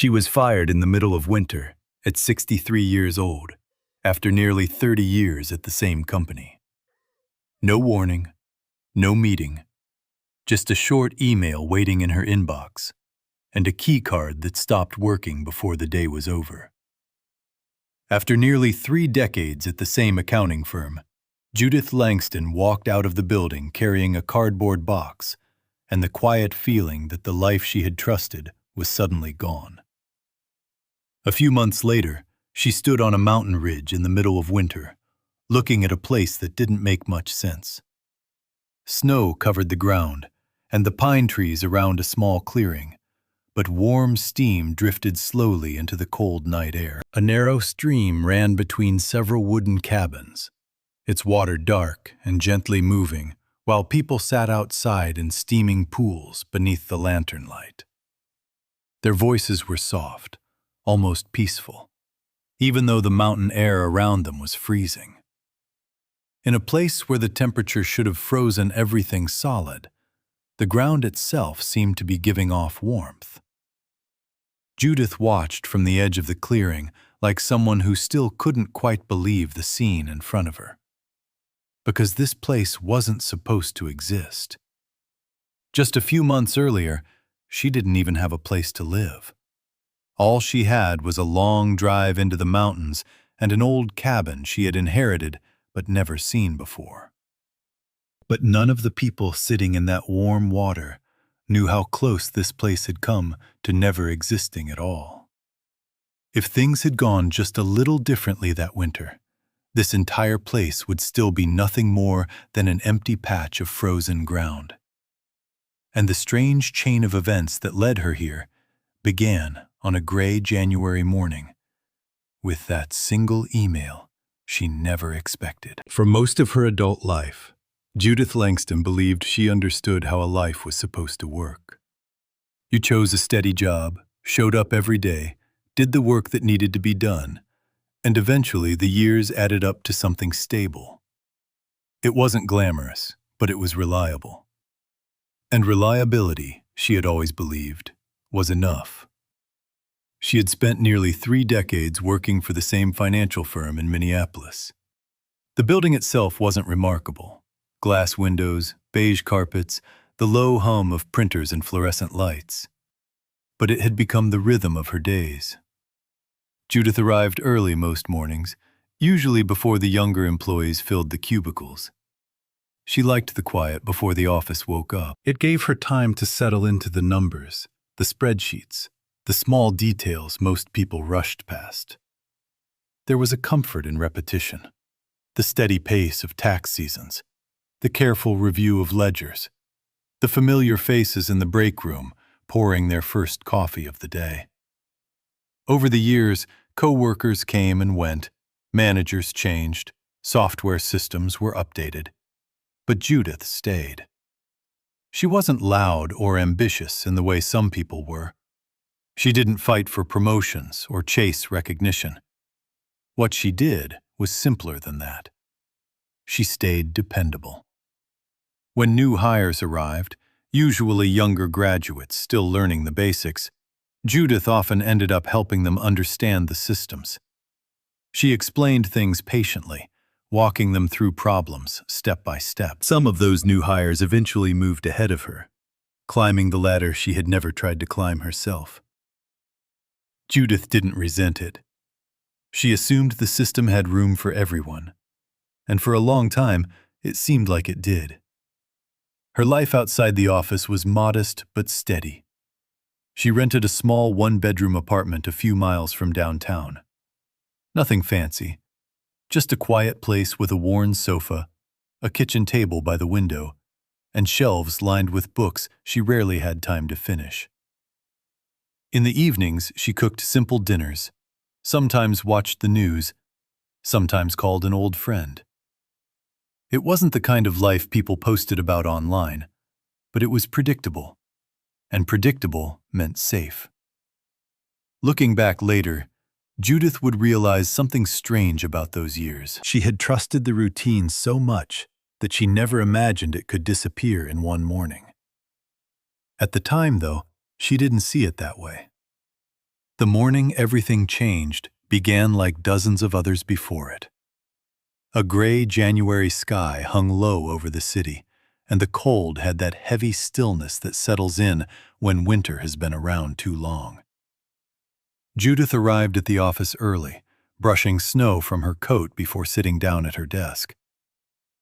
She was fired in the middle of winter, at 63 years old, after nearly 30 years at the same company. No warning, no meeting, just a short email waiting in her inbox, and a key card that stopped working before the day was over. After nearly 3 decades at the same accounting firm, Judith Langston walked out of the building carrying a cardboard box and the quiet feeling that the life she had trusted was suddenly gone. A few months later, she stood on a mountain ridge in the middle of winter, looking at a place that didn't make much sense. Snow covered the ground and the pine trees around a small clearing, but warm steam drifted slowly into the cold night air. A narrow stream ran between several wooden cabins, its water dark and gently moving, while people sat outside in steaming pools beneath the lantern light. Their voices were soft, almost peaceful, even though the mountain air around them was freezing. In a place where the temperature should have frozen everything solid, the ground itself seemed to be giving off warmth. Judith watched from the edge of the clearing like someone who still couldn't quite believe the scene in front of her. Because this place wasn't supposed to exist. Just a few months earlier, she didn't even have a place to live. All she had was a long drive into the mountains and an old cabin she had inherited but never seen before. But none of the people sitting in that warm water knew how close this place had come to never existing at all. If things had gone just a little differently that winter, this entire place would still be nothing more than an empty patch of frozen ground. And the strange chain of events that led her here began on a gray January morning with that single email she never expected. For most of her adult life, Judith Langston believed she understood how a life was supposed to work. You chose a steady job, showed up every day, did the work that needed to be done, and eventually the years added up to something stable. It wasn't glamorous, but it was reliable. And reliability, she had always believed, was enough. She had spent nearly 3 decades working for the same financial firm in Minneapolis. The building itself wasn't remarkable. Glass windows, beige carpets, the low hum of printers and fluorescent lights. But it had become the rhythm of her days. Judith arrived early most mornings, usually before the younger employees filled the cubicles. She liked the quiet before the office woke up. It gave her time to settle into the numbers, the spreadsheets, the small details most people rushed past. There was a comfort in repetition, the steady pace of tax seasons, the careful review of ledgers, the familiar faces in the break room pouring their first coffee of the day. Over the years, co-workers came and went, managers changed, software systems were updated. But Judith stayed. She wasn't loud or ambitious in the way some people were. She didn't fight for promotions or chase recognition. What she did was simpler than that. She stayed dependable. When new hires arrived, usually younger graduates still learning the basics, Judith often ended up helping them understand the systems. She explained things patiently, walking them through problems step by step. Some of those new hires eventually moved ahead of her, climbing the ladder she had never tried to climb herself. Judith didn't resent it. She assumed the system had room for everyone, and for a long time, it seemed like it did. Her life outside the office was modest but steady. She rented a small 1-bedroom apartment a few miles from downtown. Nothing fancy, just a quiet place with a worn sofa, a kitchen table by the window, and shelves lined with books she rarely had time to finish. In the evenings, she cooked simple dinners, sometimes watched the news, sometimes called an old friend. It wasn't the kind of life people posted about online, but it was predictable, and predictable meant safe. Looking back later, Judith would realize something strange about those years. She had trusted the routine so much that she never imagined it could disappear in one morning. At the time, though, she didn't see it that way. The morning everything changed began like dozens of others before it. A gray January sky hung low over the city, and the cold had that heavy stillness that settles in when winter has been around too long. Judith arrived at the office early, brushing snow from her coat before sitting down at her desk.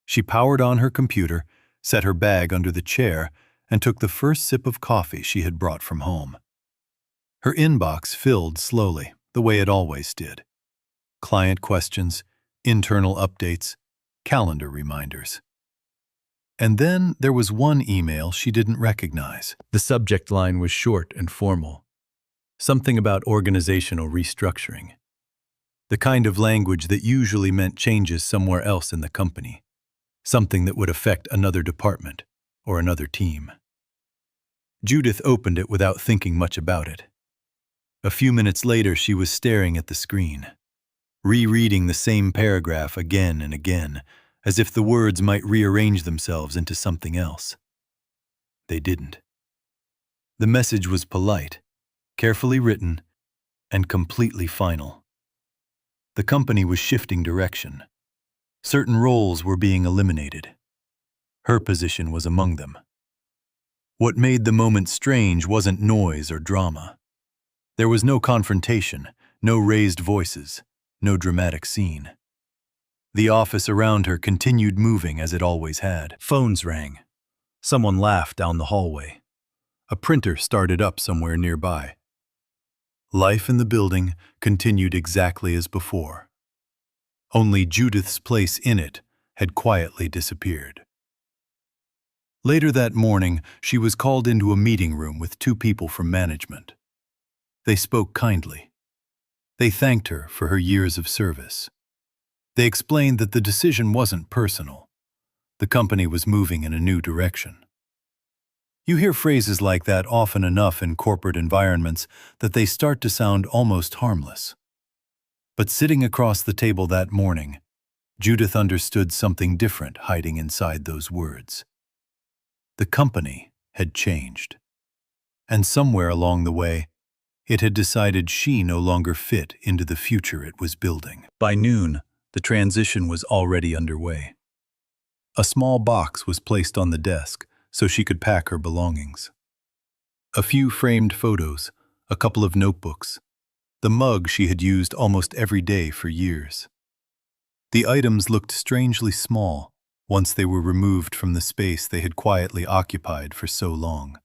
She powered on her computer, set her bag under the chair, and took the first sip of coffee she had brought from home. Her inbox filled slowly, the way it always did. Client questions, internal updates, calendar reminders. And then there was one email she didn't recognize. The subject line was short and formal. Something about organizational restructuring. The kind of language that usually meant changes somewhere else in the company. Something that would affect another department or another team. Judith opened it without thinking much about it. A few minutes later, she was staring at the screen, rereading the same paragraph again and again, as if the words might rearrange themselves into something else. They didn't. The message was polite, carefully written, and completely final. The company was shifting direction. Certain roles were being eliminated. Her position was among them. What made the moment strange wasn't noise or drama. There was no confrontation, no raised voices, no dramatic scene. The office around her continued moving as it always had. Phones rang. Someone laughed down the hallway. A printer started up somewhere nearby. Life in the building continued exactly as before. Only Judith's place in it had quietly disappeared. Later that morning, she was called into a meeting room with two people from management. They spoke kindly. They thanked her for her years of service. They explained that the decision wasn't personal. The company was moving in a new direction. You hear phrases like that often enough in corporate environments that they start to sound almost harmless. But sitting across the table that morning, Judith understood something different hiding inside those words. The company had changed. And somewhere along the way, it had decided she no longer fit into the future it was building. By noon, the transition was already underway. A small box was placed on the desk so she could pack her belongings. A few framed photos, a couple of notebooks, the mug she had used almost every day for years. The items looked strangely small once they were removed from the space they had quietly occupied for so long.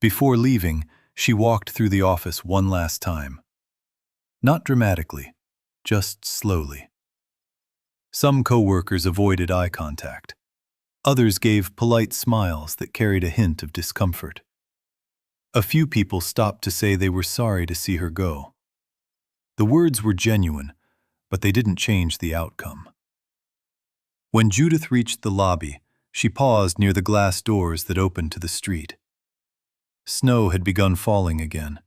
Before leaving, she walked through the office one last time. Not dramatically, just slowly. Some coworkers avoided eye contact. Others gave polite smiles that carried a hint of discomfort. A few people stopped to say they were sorry to see her go. The words were genuine, but they didn't change the outcome. When Judith reached the lobby, she paused near the glass doors that opened to the street. Snow had begun falling again,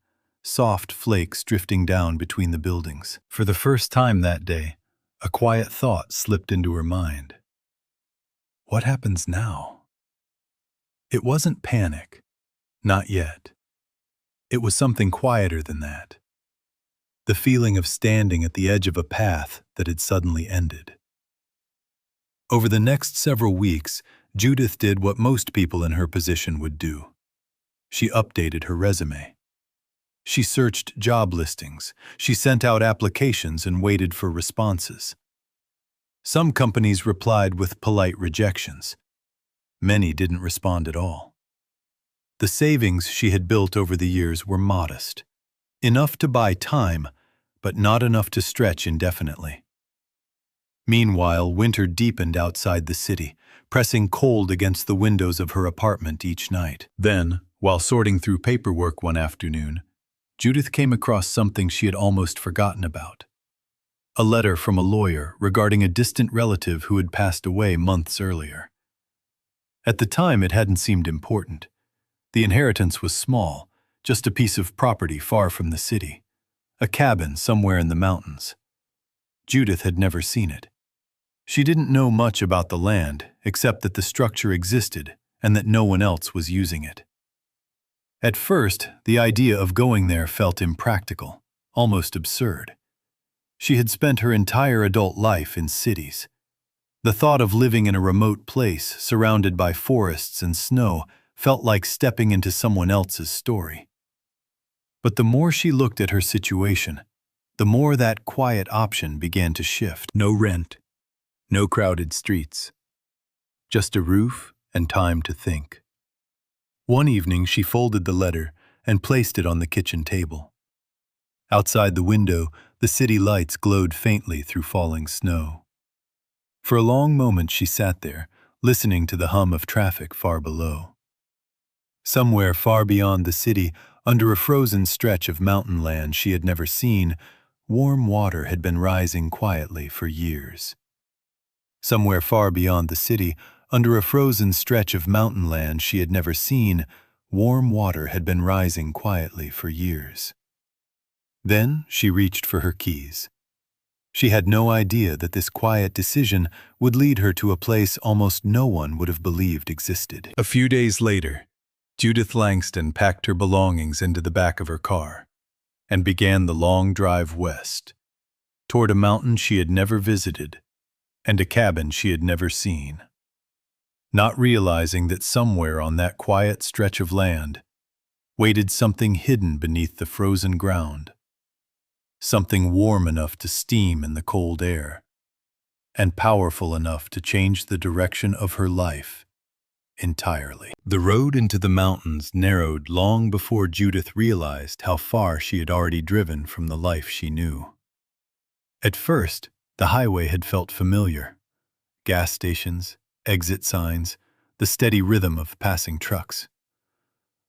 soft flakes drifting down between the buildings. For the first time that day, a quiet thought slipped into her mind. What happens now? It wasn't panic. Not yet. It was something quieter than that. The feeling of standing at the edge of a path that had suddenly ended. Over the next several weeks, Judith did what most people in her position would do. She updated her resume. She searched job listings. She sent out applications and waited for responses. Some companies replied with polite rejections. Many didn't respond at all. The savings she had built over the years were modest. Enough to buy time, but not enough to stretch indefinitely. Meanwhile, winter deepened outside the city, pressing cold against the windows of her apartment each night. Then, while sorting through paperwork one afternoon, Judith came across something she had almost forgotten about. A letter from a lawyer regarding a distant relative who had passed away months earlier. At the time, it hadn't seemed important. The inheritance was small, just a piece of property far from the city, a cabin somewhere in the mountains. Judith had never seen it. She didn't know much about the land, except that the structure existed and that no one else was using it. At first, the idea of going there felt impractical, almost absurd. She had spent her entire adult life in cities. The thought of living in a remote place surrounded by forests and snow felt like stepping into someone else's story. But the more she looked at her situation, the more that quiet option began to shift. No rent, no crowded streets, just a roof and time to think. One evening she folded the letter and placed it on the kitchen table. Outside the window, the city lights glowed faintly through falling snow. For a long moment she sat there, listening to the hum of traffic far below. Somewhere far beyond the city, under a frozen stretch of mountain land she had never seen, warm water had been rising quietly for years. Somewhere far beyond the city, under a frozen stretch of mountain land she had never seen, warm water had been rising quietly for years. Then she reached for her keys. She had no idea that this quiet decision would lead her to a place almost no one would have believed existed. A few days later, Judith Langston packed her belongings into the back of her car and began the long drive west, toward a mountain she had never visited and a cabin she had never seen. Not realizing that somewhere on that quiet stretch of land waited something hidden beneath the frozen ground, something warm enough to steam in the cold air, and powerful enough to change the direction of her life entirely. The road into the mountains narrowed long before Judith realized how far she had already driven from the life she knew. At first, the highway had felt familiar. Gas stations, exit signs, the steady rhythm of passing trucks.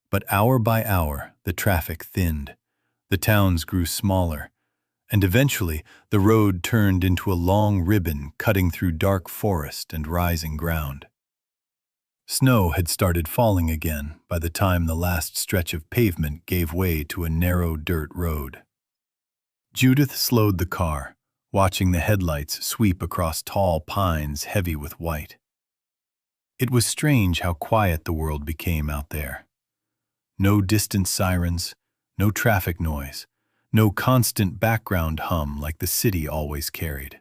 But hour by hour, the traffic thinned, the towns grew smaller, and eventually the road turned into a long ribbon cutting through dark forest and rising ground. Snow had started falling again by the time the last stretch of pavement gave way to a narrow dirt road. Judith slowed the car, watching the headlights sweep across tall pines heavy with white. It was strange how quiet the world became out there. No distant sirens, no traffic noise, no constant background hum like the city always carried.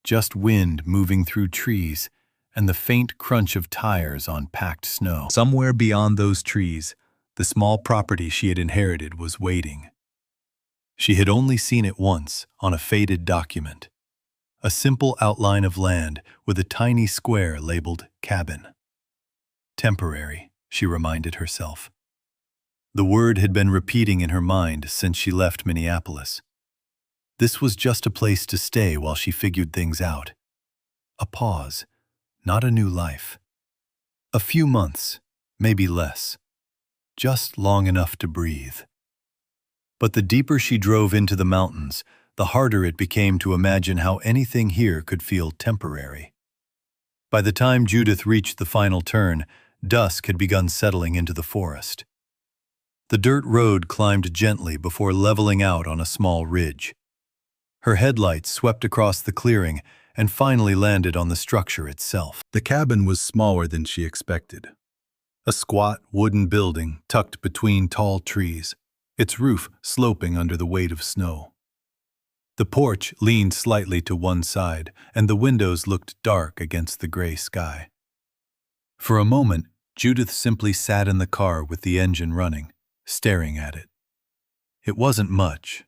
Just wind moving through trees and the faint crunch of tires on packed snow. Somewhere beyond those trees, the small property she had inherited was waiting. She had only seen it once on a faded document, a simple outline of land with a tiny square labeled cabin. Temporary, she reminded herself. The word had been repeating in her mind since she left Minneapolis. This was just a place to stay while she figured things out. A pause, not a new life. A few months, maybe less. Just long enough to breathe. But the deeper she drove into the mountains, the harder it became to imagine how anything here could feel temporary. By the time Judith reached the final turn, dusk had begun settling into the forest. The dirt road climbed gently before leveling out on a small ridge. Her headlights swept across the clearing and finally landed on the structure itself. The cabin was smaller than she expected. A squat wooden building tucked between tall trees, its roof sloping under the weight of snow. The porch leaned slightly to one side, and the windows looked dark against the gray sky. For a moment, Judith simply sat in the car with the engine running, staring at it. It wasn't much,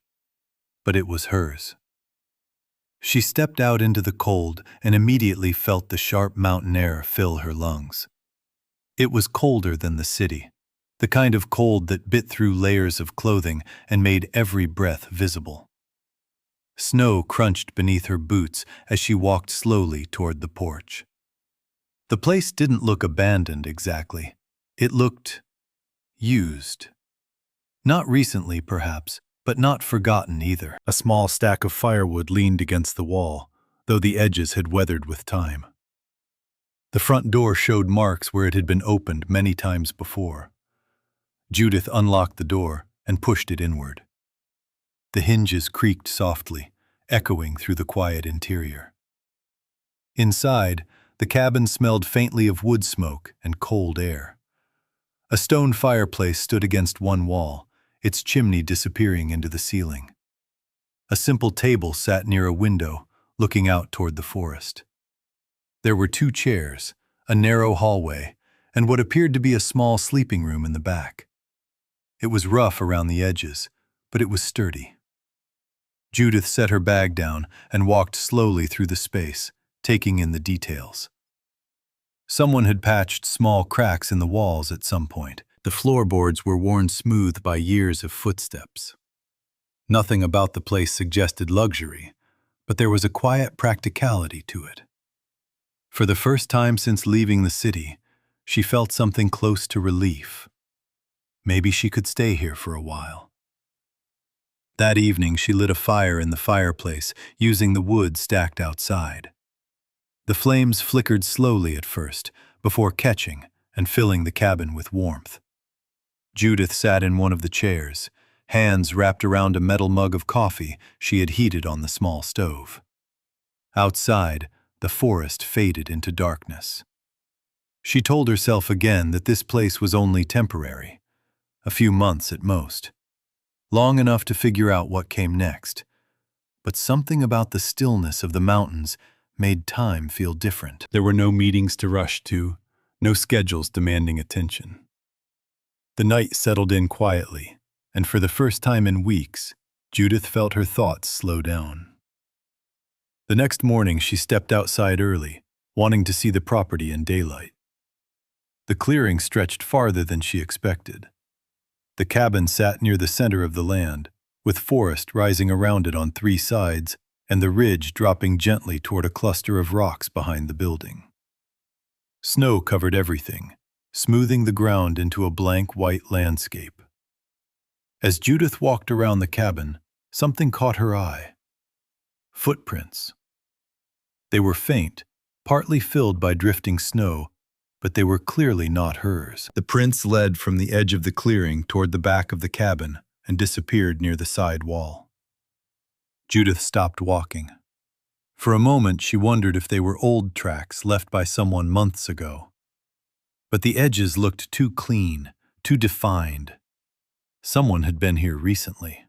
but it was hers. She stepped out into the cold and immediately felt the sharp mountain air fill her lungs. It was colder than the city, the kind of cold that bit through layers of clothing and made every breath visible. Snow crunched beneath her boots as she walked slowly toward the porch. The place didn't look abandoned exactly. It looked used. Not recently, perhaps, but not forgotten either. A small stack of firewood leaned against the wall, though the edges had weathered with time. The front door showed marks where it had been opened many times before. Judith unlocked the door and pushed it inward. The hinges creaked softly, echoing through the quiet interior. Inside, the cabin smelled faintly of wood smoke and cold air. A stone fireplace stood against one wall, its chimney disappearing into the ceiling. A simple table sat near a window, looking out toward the forest. There were 2 chairs, a narrow hallway, and what appeared to be a small sleeping room in the back. It was rough around the edges, but it was sturdy. Judith set her bag down and walked slowly through the space, taking in the details. Someone had patched small cracks in the walls at some point. The floorboards were worn smooth by years of footsteps. Nothing about the place suggested luxury, but there was a quiet practicality to it. For the first time since leaving the city, she felt something close to relief. Maybe she could stay here for a while. That evening, she lit a fire in the fireplace, using the wood stacked outside. The flames flickered slowly at first, before catching and filling the cabin with warmth. Judith sat in one of the chairs, hands wrapped around a metal mug of coffee she had heated on the small stove. Outside, the forest faded into darkness. She told herself again that this place was only temporary, a few months at most, long enough to figure out what came next. But something about the stillness of the mountains made time feel different. There were no meetings to rush to, no schedules demanding attention. The night settled in quietly, and for the first time in weeks, Judith felt her thoughts slow down. The next morning, she stepped outside early, wanting to see the property in daylight. The clearing stretched farther than she expected. The cabin sat near the center of the land, with forest rising around it on 3 sides and the ridge dropping gently toward a cluster of rocks behind the building. Snow covered everything, smoothing the ground into a blank white landscape. As Judith walked around the cabin, something caught her eye. Footprints. They were faint, partly filled by drifting snow, but they were clearly not hers. The prints led from the edge of the clearing toward the back of the cabin and disappeared near the side wall. Judith stopped walking. For a moment, she wondered if they were old tracks left by someone months ago. But the edges looked too clean, too defined. Someone had been here recently.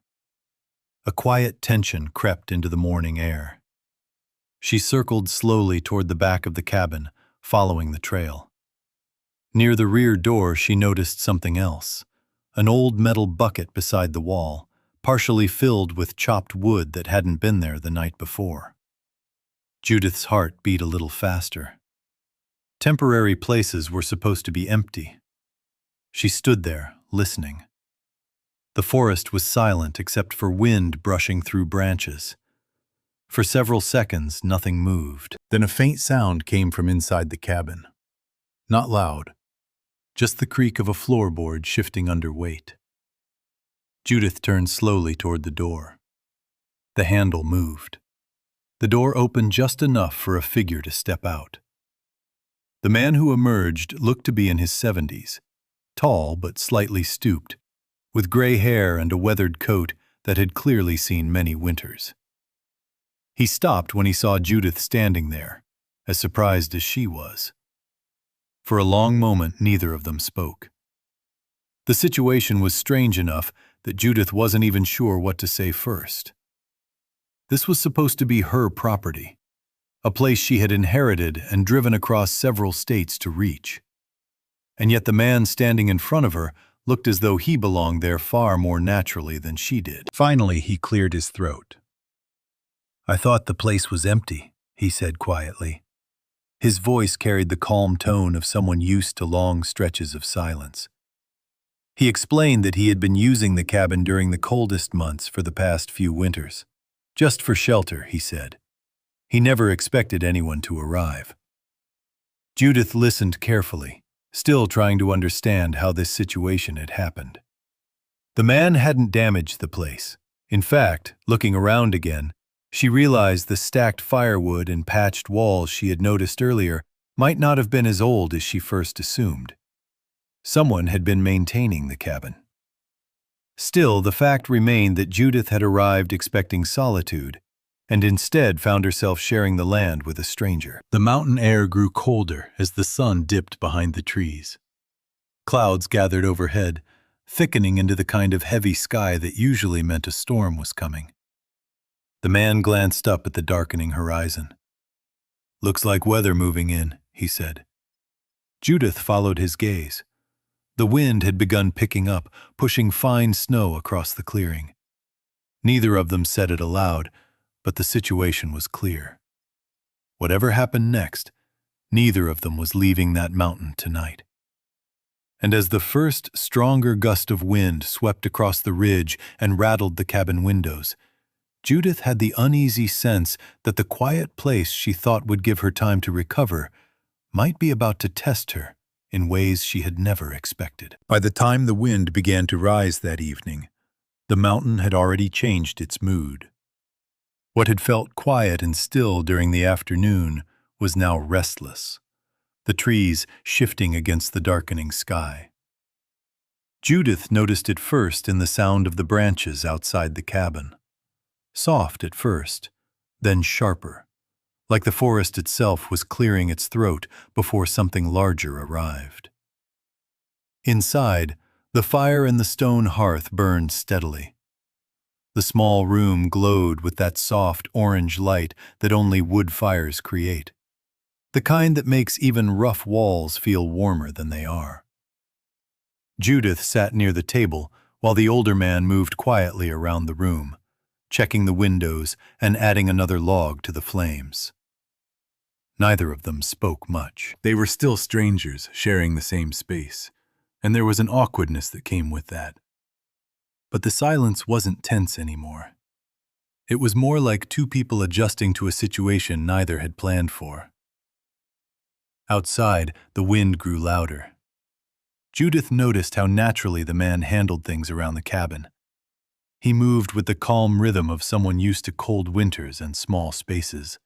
A quiet tension crept into the morning air. She circled slowly toward the back of the cabin, following the trail. Near the rear door, she noticed something else, an old metal bucket beside the wall, partially filled with chopped wood that hadn't been there the night before. Judith's heart beat a little faster. Temporary places were supposed to be empty. She stood there, listening. The forest was silent except for wind brushing through branches. For several seconds, nothing moved. Then a faint sound came from inside the cabin. Not loud, just the creak of a floorboard shifting under weight. Judith turned slowly toward the door. The handle moved. The door opened just enough for a figure to step out. The man who emerged looked to be in his 70s, tall but slightly stooped, with gray hair and a weathered coat that had clearly seen many winters. He stopped when he saw Judith standing there, as surprised as she was. For a long moment, neither of them spoke. The situation was strange enough that Judith wasn't even sure what to say first. This was supposed to be her property, a place she had inherited and driven across several states to reach. And yet the man standing in front of her looked as though he belonged there far more naturally than she did. Finally, he cleared his throat. "I thought the place was empty," he said quietly. His voice carried the calm tone of someone used to long stretches of silence. He explained that he had been using the cabin during the coldest months for the past few winters. Just for shelter, he said. He never expected anyone to arrive. Judith listened carefully, still trying to understand how this situation had happened. The man hadn't damaged the place. In fact, looking around again, she realized the stacked firewood and patched walls she had noticed earlier might not have been as old as she first assumed. Someone had been maintaining the cabin. Still, the fact remained that Judith had arrived expecting solitude, and instead found herself sharing the land with a stranger. The mountain air grew colder as the sun dipped behind the trees. Clouds gathered overhead, thickening into the kind of heavy sky that usually meant a storm was coming. The man glanced up at the darkening horizon. "Looks like weather moving in," he said. Judith followed his gaze. The wind had begun picking up, pushing fine snow across the clearing. Neither of them said it aloud, but the situation was clear. Whatever happened next, neither of them was leaving that mountain tonight. And as the first, stronger gust of wind swept across the ridge and rattled the cabin windows, Judith had the uneasy sense that the quiet place she thought would give her time to recover might be about to test her in ways she had never expected. By the time the wind began to rise that evening, the mountain had already changed its mood. What had felt quiet and still during the afternoon was now restless, the trees shifting against the darkening sky. Judith noticed it first in the sound of the branches outside the cabin. Soft at first, then sharper, like the forest itself was clearing its throat before something larger arrived. Inside, the fire in the stone hearth burned steadily. The small room glowed with that soft orange light that only wood fires create, the kind that makes even rough walls feel warmer than they are. Judith sat near the table while the older man moved quietly around the room, checking the windows and adding another log to the flames. Neither of them spoke much. They were still strangers sharing the same space, and there was an awkwardness that came with that. But the silence wasn't tense anymore. It was more like two people adjusting to a situation neither had planned for. Outside, the wind grew louder. Judith noticed how naturally the man handled things around the cabin. He moved with the calm rhythm of someone used to cold winters and small spaces.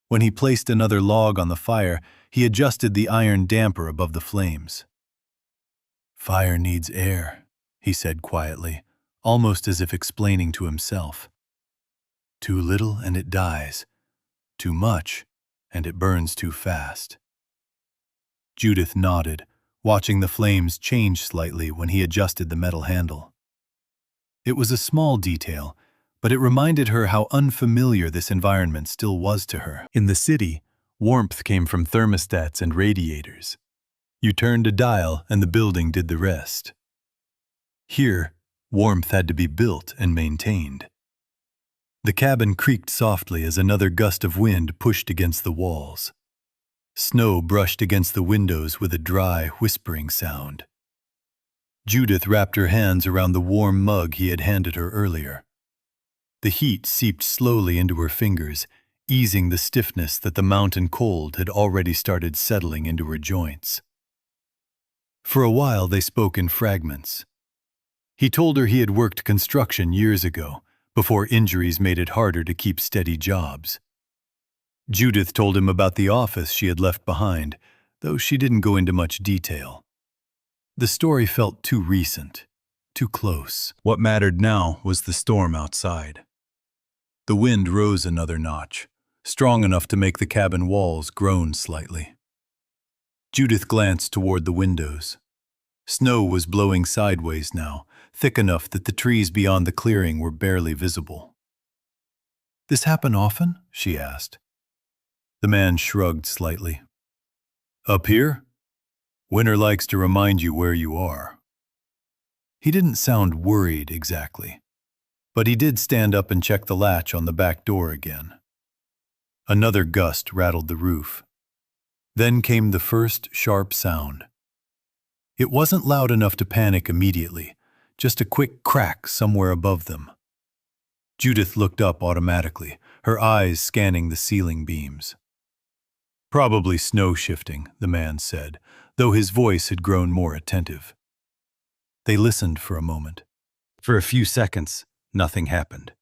When he placed another log on the fire, he adjusted the iron damper above the flames. "Fire needs air," he said quietly, almost as if explaining to himself. "Too little and it dies. Too much and it burns too fast." Judith nodded, watching the flames change slightly when he adjusted the metal handle. It was a small detail, but it reminded her how unfamiliar this environment still was to her. In the city, warmth came from thermostats and radiators. You turned a dial and the building did the rest. Here, warmth had to be built and maintained. The cabin creaked softly as another gust of wind pushed against the walls. Snow brushed against the windows with a dry, whispering sound. Judith wrapped her hands around the warm mug he had handed her earlier. The heat seeped slowly into her fingers, easing the stiffness that the mountain cold had already started settling into her joints. For a while they spoke in fragments. He told her he had worked construction years ago, before injuries made it harder to keep steady jobs. Judith told him about the office she had left behind, though she didn't go into much detail. The story felt too recent, too close. What mattered now was the storm outside. The wind rose another notch, strong enough to make the cabin walls groan slightly. Judith glanced toward the windows. Snow was blowing sideways now, thick enough that the trees beyond the clearing were barely visible. "This happen often?" she asked. The man shrugged slightly. "Up here? Winter likes to remind you where you are." He didn't sound worried exactly, but he did stand up and check the latch on the back door again. Another gust rattled the roof. Then came the first sharp sound. It wasn't loud enough to panic immediately, just a quick crack somewhere above them. Judith looked up automatically, her eyes scanning the ceiling beams. "Probably snow shifting," the man said, though his voice had grown more attentive. They listened for a moment. For a few seconds, nothing happened.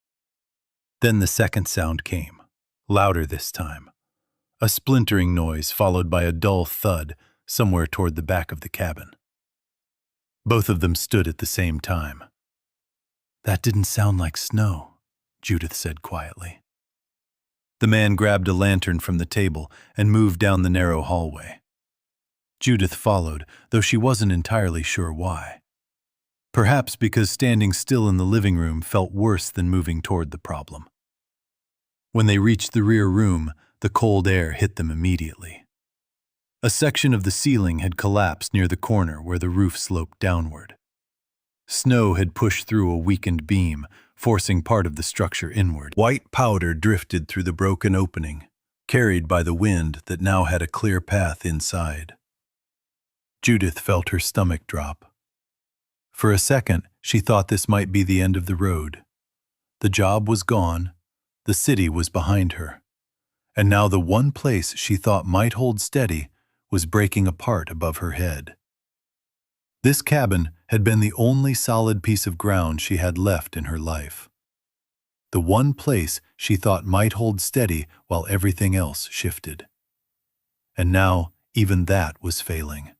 Then the second sound came, louder this time. A splintering noise followed by a dull thud somewhere toward the back of the cabin. Both of them stood at the same time. "That didn't sound like snow," Judith said quietly. The man grabbed a lantern from the table and moved down the narrow hallway. Judith followed, though she wasn't entirely sure why. Perhaps because standing still in the living room felt worse than moving toward the problem. When they reached the rear room, the cold air hit them immediately. A section of the ceiling had collapsed near the corner where the roof sloped downward. Snow had pushed through a weakened beam, forcing part of the structure inward. White powder drifted through the broken opening, carried by the wind that now had a clear path inside. Judith felt her stomach drop. For a second, she thought this might be the end of the road. The job was gone, the city was behind her, and now the one place she thought might hold steady was breaking apart above her head. This cabin had been the only solid piece of ground she had left in her life. The one place she thought might hold steady while everything else shifted. And now even that was failing.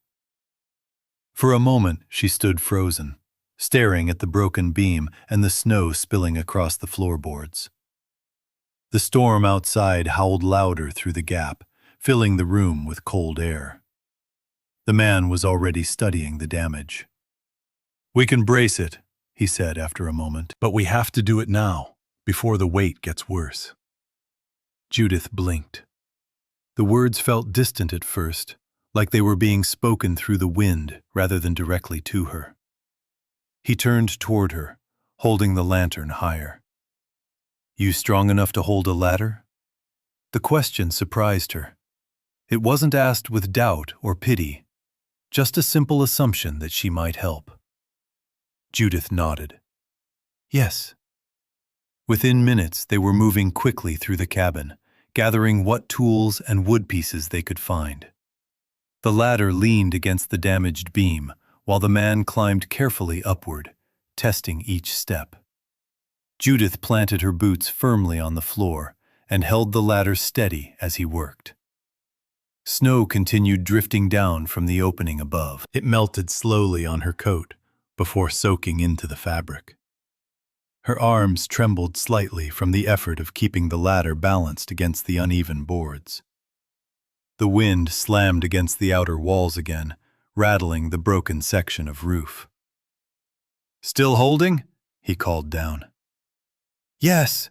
For a moment she stood frozen, staring at the broken beam and the snow spilling across the floorboards. The storm outside howled louder through the gap, filling the room with cold air. The man was already studying the damage. "We can brace it," he said after a moment, "but we have to do it now, before the weight gets worse." Judith blinked. The words felt distant at first, like they were being spoken through the wind rather than directly to her. He turned toward her, holding the lantern higher. "You strong enough to hold a ladder?" The question surprised her. It wasn't asked with doubt or pity, just a simple assumption that she might help. Judith nodded. "Yes." Within minutes, they were moving quickly through the cabin, gathering what tools and wood pieces they could find. The ladder leaned against the damaged beam, while the man climbed carefully upward, testing each step. Judith planted her boots firmly on the floor and held the ladder steady as he worked. Snow continued drifting down from the opening above. It melted slowly on her coat before soaking into the fabric. Her arms trembled slightly from the effort of keeping the ladder balanced against the uneven boards. The wind slammed against the outer walls again, rattling the broken section of roof. "Still holding?" he called down. "Yes,"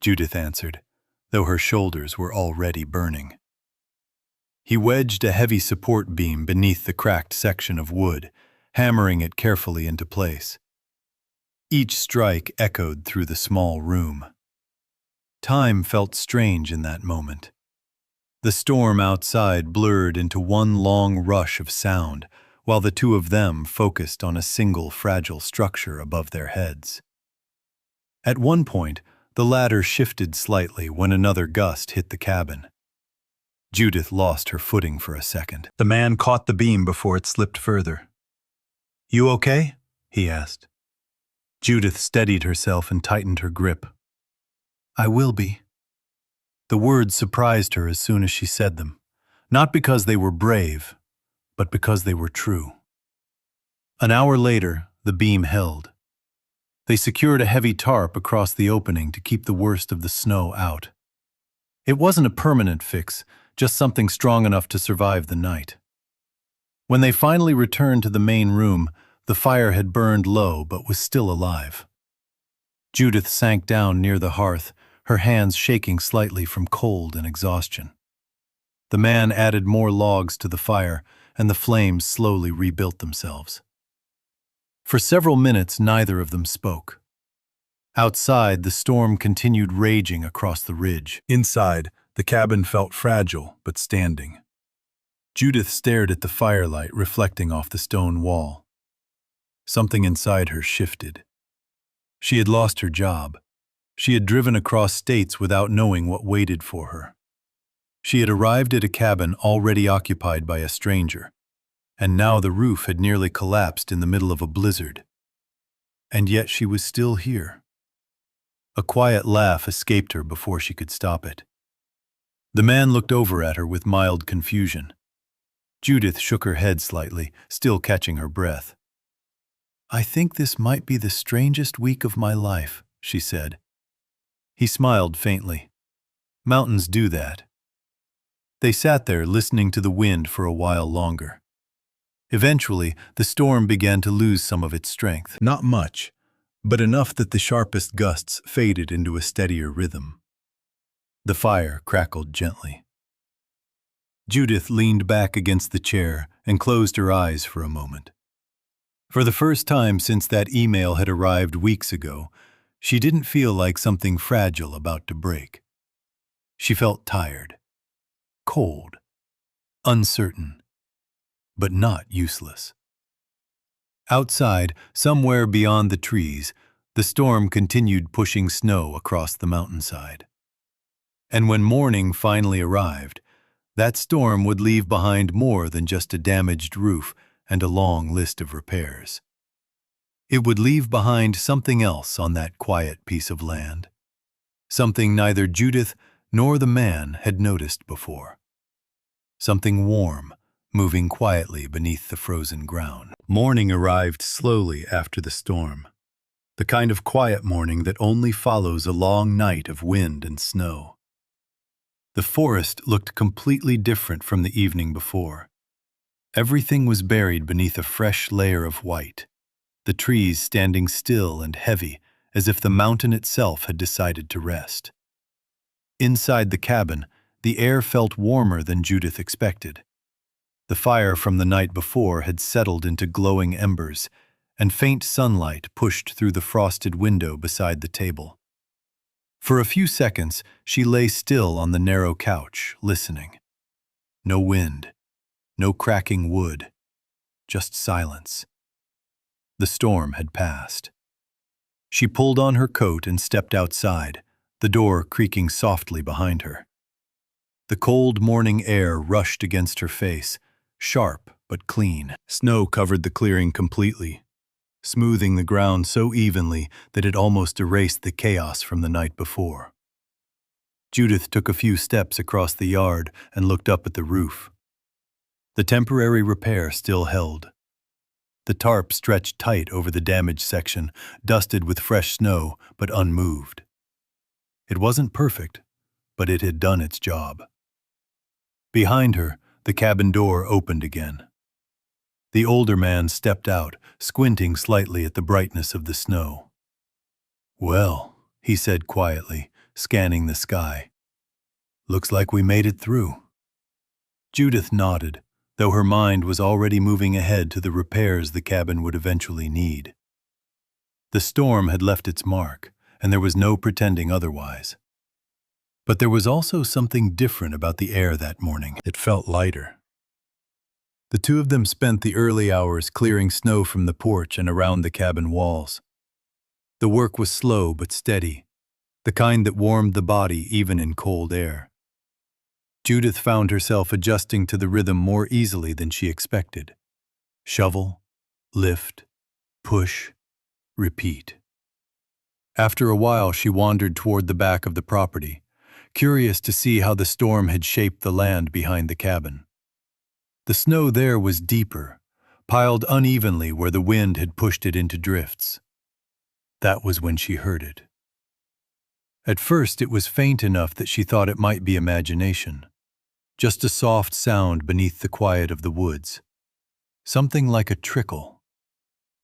Judith answered, though her shoulders were already burning. He wedged a heavy support beam beneath the cracked section of wood, hammering it carefully into place. Each strike echoed through the small room. Time felt strange in that moment. The storm outside blurred into one long rush of sound, while the two of them focused on a single fragile structure above their heads. At one point, the ladder shifted slightly when another gust hit the cabin. Judith lost her footing for a second. The man caught the beam before it slipped further. "You okay?" he asked. Judith steadied herself and tightened her grip. "I will be." The words surprised her as soon as she said them, not because they were brave, but because they were true. An hour later, the beam held. They secured a heavy tarp across the opening to keep the worst of the snow out. It wasn't a permanent fix, just something strong enough to survive the night. When they finally returned to the main room, the fire had burned low but was still alive. Judith sank down near the hearth, her hands shaking slightly from cold and exhaustion. The man added more logs to the fire, and the flames slowly rebuilt themselves. For several minutes, neither of them spoke. Outside, the storm continued raging across the ridge. Inside, the cabin felt fragile but standing. Judith stared at the firelight reflecting off the stone wall. Something inside her shifted. She had lost her job. She had driven across states without knowing what waited for her. She had arrived at a cabin already occupied by a stranger, and now the roof had nearly collapsed in the middle of a blizzard. And yet she was still here. A quiet laugh escaped her before she could stop it. The man looked over at her with mild confusion. Judith shook her head slightly, still catching her breath. "I think this might be the strangest week of my life," she said. He smiled faintly. "Mountains do that." They sat there listening to the wind for a while longer. Eventually, the storm began to lose some of its strength. Not much, but enough that the sharpest gusts faded into a steadier rhythm. The fire crackled gently. Judith leaned back against the chair and closed her eyes for a moment. For the first time since that email had arrived weeks ago, she didn't feel like something fragile about to break. She felt tired, cold, uncertain, but not useless. Outside, somewhere beyond the trees, the storm continued pushing snow across the mountainside. And when morning finally arrived, that storm would leave behind more than just a damaged roof and a long list of repairs. It would leave behind something else on that quiet piece of land, something neither Judith nor the man had noticed before. Something warm, moving quietly beneath the frozen ground. Morning arrived slowly after the storm, the kind of quiet morning that only follows a long night of wind and snow. The forest looked completely different from the evening before. Everything was buried beneath a fresh layer of white, the trees standing still and heavy as if the mountain itself had decided to rest. Inside the cabin, the air felt warmer than Judith expected. The fire from the night before had settled into glowing embers, and faint sunlight pushed through the frosted window beside the table. For a few seconds, she lay still on the narrow couch, listening. No wind, no cracking wood, just silence. The storm had passed. She pulled on her coat and stepped outside, the door creaking softly behind her. The cold morning air rushed against her face, sharp but clean. Snow covered the clearing completely, smoothing the ground so evenly that it almost erased the chaos from the night before. Judith took a few steps across the yard and looked up at the roof. The temporary repair still held. The tarp stretched tight over the damaged section, dusted with fresh snow, but unmoved. It wasn't perfect, but it had done its job. Behind her, the cabin door opened again. The older man stepped out, squinting slightly at the brightness of the snow. "Well," he said quietly, scanning the sky. "Looks like we made it through." Judith nodded, though her mind was already moving ahead to the repairs the cabin would eventually need. The storm had left its mark, and there was no pretending otherwise. But there was also something different about the air that morning. It felt lighter. The two of them spent the early hours clearing snow from the porch and around the cabin walls. The work was slow but steady, the kind that warmed the body even in cold air. Judith found herself adjusting to the rhythm more easily than she expected. Shovel, lift, push, repeat. After a while, she wandered toward the back of the property, curious to see how the storm had shaped the land behind the cabin. The snow there was deeper, piled unevenly where the wind had pushed it into drifts. That was when she heard it. At first, it was faint enough that she thought it might be imagination. Just a soft sound beneath the quiet of the woods. Something like a trickle,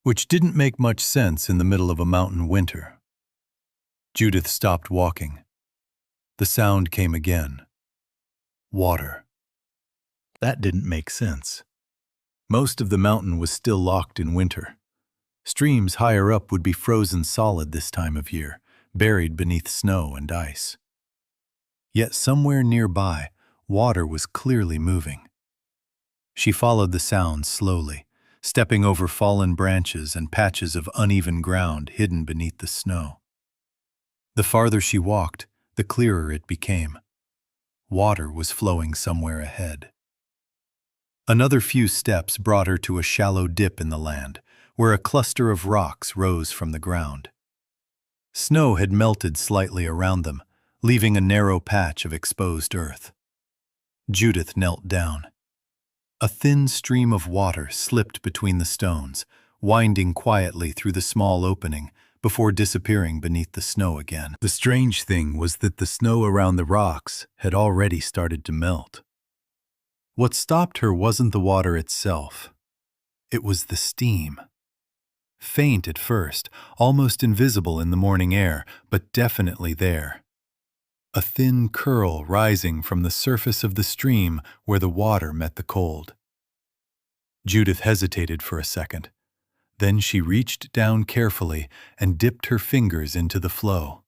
which didn't make much sense in the middle of a mountain winter. Judith stopped walking. The sound came again. Water. That didn't make sense. Most of the mountain was still locked in winter. Streams higher up would be frozen solid this time of year, buried beneath snow and ice. Yet somewhere nearby, water was clearly moving. She followed the sound slowly, stepping over fallen branches and patches of uneven ground hidden beneath the snow. The farther she walked, the clearer it became. Water was flowing somewhere ahead. Another few steps brought her to a shallow dip in the land, where a cluster of rocks rose from the ground. Snow had melted slightly around them, leaving a narrow patch of exposed earth. Judith knelt down. A thin stream of water slipped between the stones, winding quietly through the small opening before disappearing beneath the snow again. The strange thing was that the snow around the rocks had already started to melt. What stopped her wasn't the water itself. It was the steam. Faint at first, almost invisible in the morning air, but definitely there. A thin curl rising from the surface of the stream where the water met the cold. Judith hesitated for a second. Then she reached down carefully and dipped her fingers into the flow.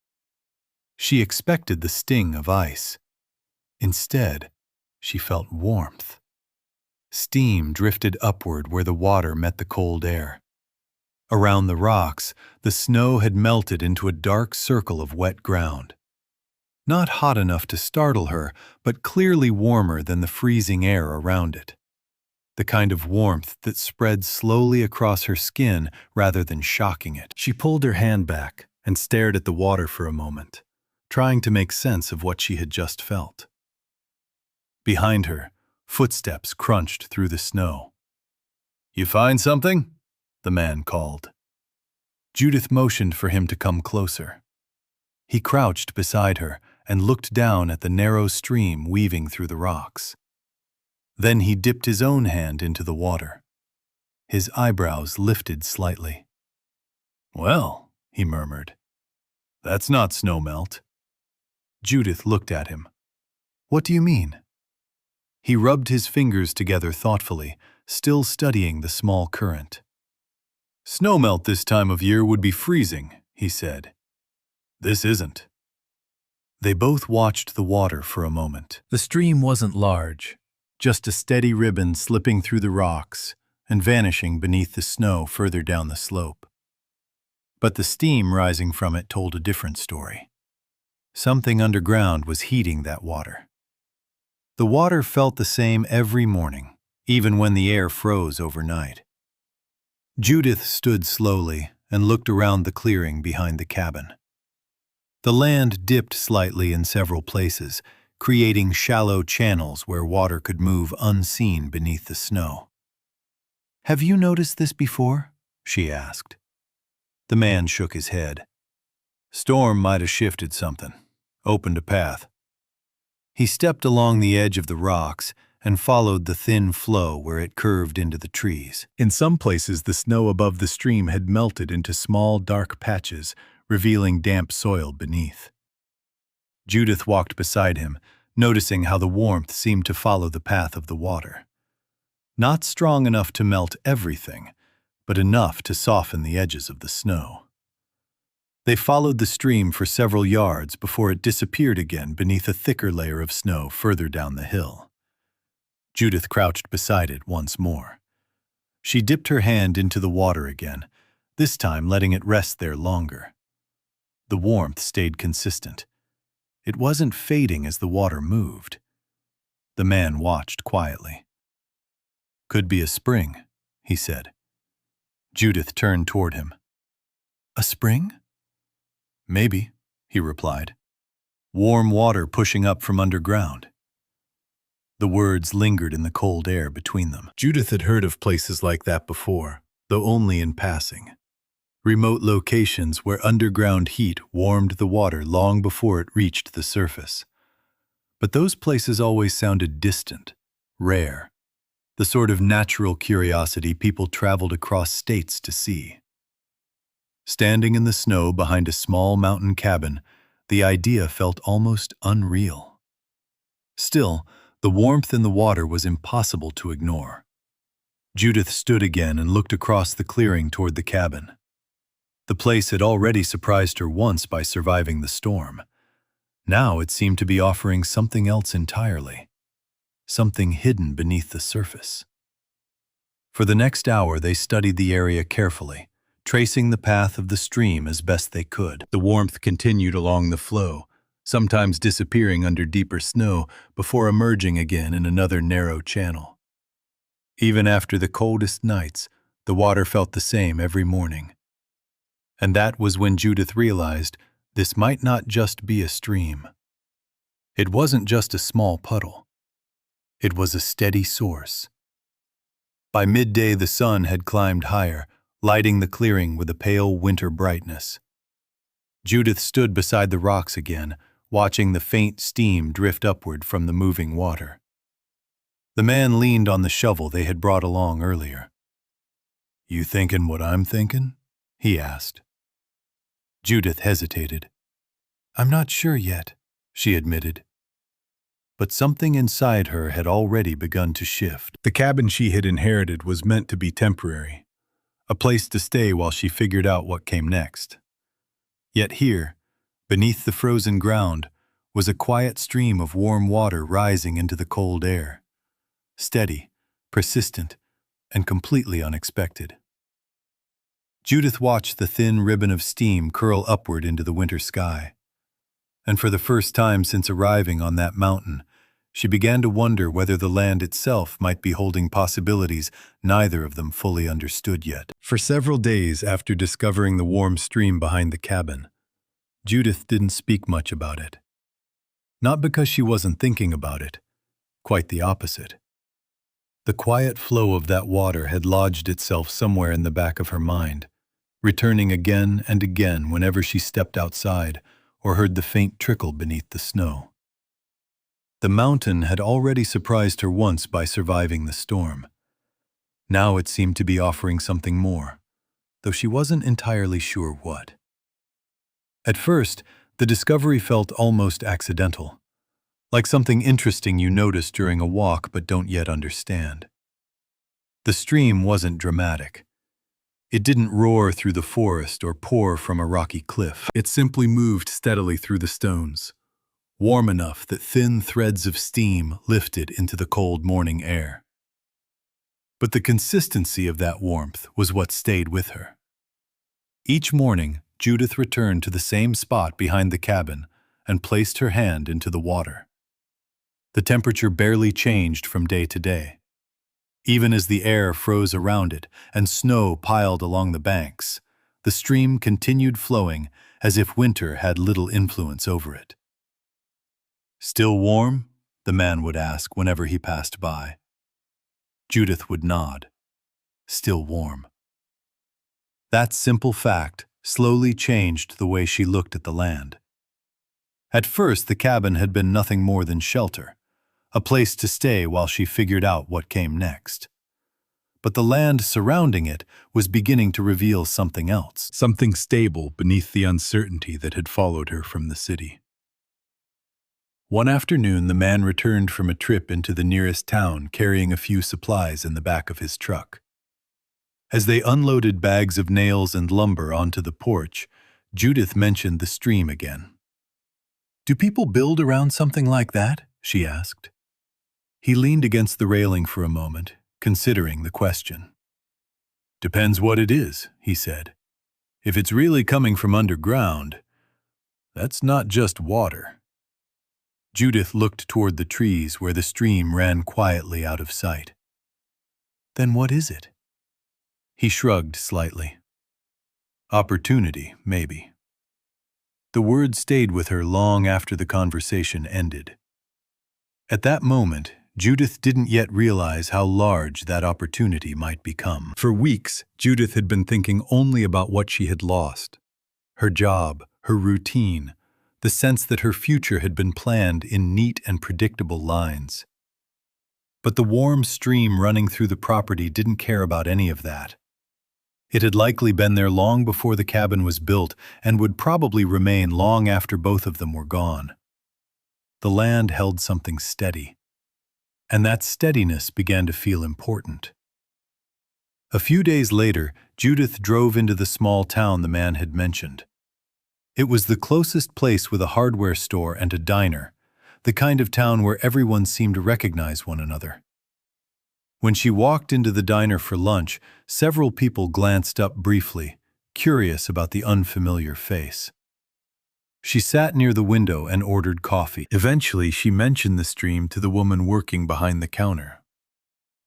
She expected the sting of ice. Instead, she felt warmth. Steam drifted upward where the water met the cold air. Around the rocks, the snow had melted into a dark circle of wet ground. Not hot enough to startle her, but clearly warmer than the freezing air around it. The kind of warmth that spread slowly across her skin rather than shocking it. She pulled her hand back and stared at the water for a moment, trying to make sense of what she had just felt. Behind her, footsteps crunched through the snow. "You find something?" the man called. Judith motioned for him to come closer. He crouched beside her and looked down at the narrow stream weaving through the rocks. Then he dipped his own hand into the water. His eyebrows lifted slightly. "Well," he murmured, "that's not snowmelt." Judith looked at him. "What do you mean?" He rubbed his fingers together thoughtfully, still studying the small current. "Snowmelt this time of year would be freezing," he said. "This isn't." They both watched the water for a moment. The stream wasn't large, just a steady ribbon slipping through the rocks and vanishing beneath the snow further down the slope. But the steam rising from it told a different story. Something underground was heating that water. The water felt the same every morning, even when the air froze overnight. Judith stood slowly and looked around the clearing behind the cabin. The land dipped slightly in several places, creating shallow channels where water could move unseen beneath the snow. "Have you noticed this before?" she asked. The man shook his head. "Storm might have shifted something, opened a path." He stepped along the edge of the rocks and followed the thin flow where it curved into the trees. In some places, the snow above the stream had melted into small, dark patches, revealing damp soil beneath. Judith walked beside him, noticing how the warmth seemed to follow the path of the water. Not strong enough to melt everything, but enough to soften the edges of the snow. They followed the stream for several yards before it disappeared again beneath a thicker layer of snow further down the hill. Judith crouched beside it once more. She dipped her hand into the water again, this time letting it rest there longer. The warmth stayed consistent. It wasn't fading as the water moved. The man watched quietly. "Could be a spring," he said. Judith turned toward him. "A spring?" "Maybe," he replied. "Warm water pushing up from underground." The words lingered in the cold air between them. Judith had heard of places like that before, though only in passing. Remote locations where underground heat warmed the water long before it reached the surface. But those places always sounded distant, rare, the sort of natural curiosity people traveled across states to see. Standing in the snow behind a small mountain cabin, the idea felt almost unreal. Still, the warmth in the water was impossible to ignore. Judith stood again and looked across the clearing toward the cabin. The place had already surprised her once by surviving the storm. Now it seemed to be offering something else entirely, something hidden beneath the surface. For the next hour they studied the area carefully, tracing the path of the stream as best they could. The warmth continued along the flow, sometimes disappearing under deeper snow before emerging again in another narrow channel. Even after the coldest nights, the water felt the same every morning. And that was when Judith realized this might not just be a stream. It wasn't just a small puddle. It was a steady source. By midday, the sun had climbed higher, lighting the clearing with a pale winter brightness. Judith stood beside the rocks again, watching the faint steam drift upward from the moving water. The man leaned on the shovel they had brought along earlier. You thinking what I'm thinking? He asked. Judith hesitated. I'm not sure yet, she admitted. But something inside her had already begun to shift. The cabin she had inherited was meant to be temporary, a place to stay while she figured out what came next. Yet here, beneath the frozen ground, was a quiet stream of warm water rising into the cold air. Steady, persistent, and completely unexpected. Judith watched the thin ribbon of steam curl upward into the winter sky. And for the first time since arriving on that mountain, she began to wonder whether the land itself might be holding possibilities neither of them fully understood yet. For several days after discovering the warm stream behind the cabin, Judith didn't speak much about it. Not because she wasn't thinking about it, quite the opposite. The quiet flow of that water had lodged itself somewhere in the back of her mind, returning again and again whenever she stepped outside or heard the faint trickle beneath the snow. The mountain had already surprised her once by surviving the storm. Now it seemed to be offering something more, though she wasn't entirely sure what. At first, the discovery felt almost accidental, like something interesting you notice during a walk but don't yet understand. The stream wasn't dramatic. It didn't roar through the forest or pour from a rocky cliff. It simply moved steadily through the stones, warm enough that thin threads of steam lifted into the cold morning air. But the consistency of that warmth was what stayed with her. Each morning, Judith returned to the same spot behind the cabin and placed her hand into the water. The temperature barely changed from day to day. Even as the air froze around it and snow piled along the banks, the stream continued flowing as if winter had little influence over it. Still warm? The man would ask whenever he passed by. Judith would nod. Still warm. That simple fact slowly changed the way she looked at the land. At first, the cabin had been nothing more than shelter, a place to stay while she figured out what came next. But the land surrounding it was beginning to reveal something else, something stable beneath the uncertainty that had followed her from the city. One afternoon, the man returned from a trip into the nearest town carrying a few supplies in the back of his truck. As they unloaded bags of nails and lumber onto the porch, Judith mentioned the stream again. "Do people build around something like that?" she asked. He leaned against the railing for a moment, considering the question. "Depends what it is," he said. "If it's really coming from underground, that's not just water." Judith looked toward the trees where the stream ran quietly out of sight. "Then what is it?" He shrugged slightly. "Opportunity, maybe." The word stayed with her long after the conversation ended. At that moment, Judith didn't yet realize how large that opportunity might become. For weeks, Judith had been thinking only about what she had lost. Her job, her routine, the sense that her future had been planned in neat and predictable lines. But the warm stream running through the property didn't care about any of that. It had likely been there long before the cabin was built and would probably remain long after both of them were gone. The land held something steady, and that steadiness began to feel important. A few days later, Judith drove into the small town the man had mentioned. It was the closest place with a hardware store and a diner, the kind of town where everyone seemed to recognize one another. When she walked into the diner for lunch, several people glanced up briefly, curious about the unfamiliar face. She sat near the window and ordered coffee. Eventually, she mentioned the stream to the woman working behind the counter.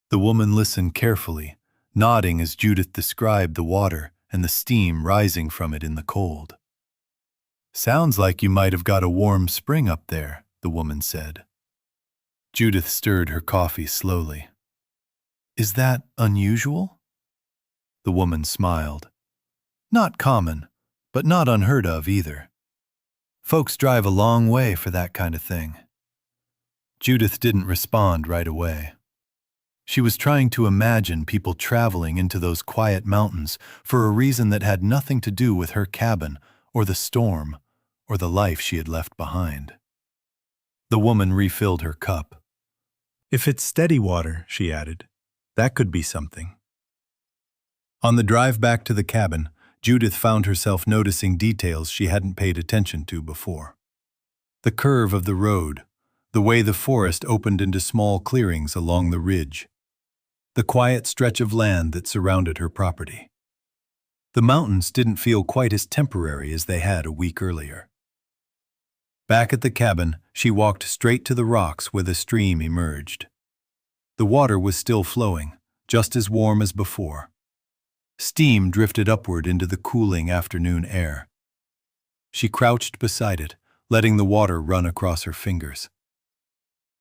The woman listened carefully, nodding as Judith described the water and the steam rising from it in the cold. "Sounds like you might have got a warm spring up there," the woman said. Judith stirred her coffee slowly. "Is that unusual?" The woman smiled. "Not common, but not unheard of either. Folks drive a long way for that kind of thing." Judith didn't respond right away. She was trying to imagine people traveling into those quiet mountains for a reason that had nothing to do with her cabin or the storm or the life she had left behind. The woman refilled her cup. "If it's steady water," she added, "that could be something." On the drive back to the cabin, Judith found herself noticing details she hadn't paid attention to before. The curve of the road, the way the forest opened into small clearings along the ridge, the quiet stretch of land that surrounded her property. The mountains didn't feel quite as temporary as they had a week earlier. Back at the cabin, she walked straight to the rocks where the stream emerged. The water was still flowing, just as warm as before. Steam drifted upward into the cooling afternoon air. She crouched beside it, letting the water run across her fingers.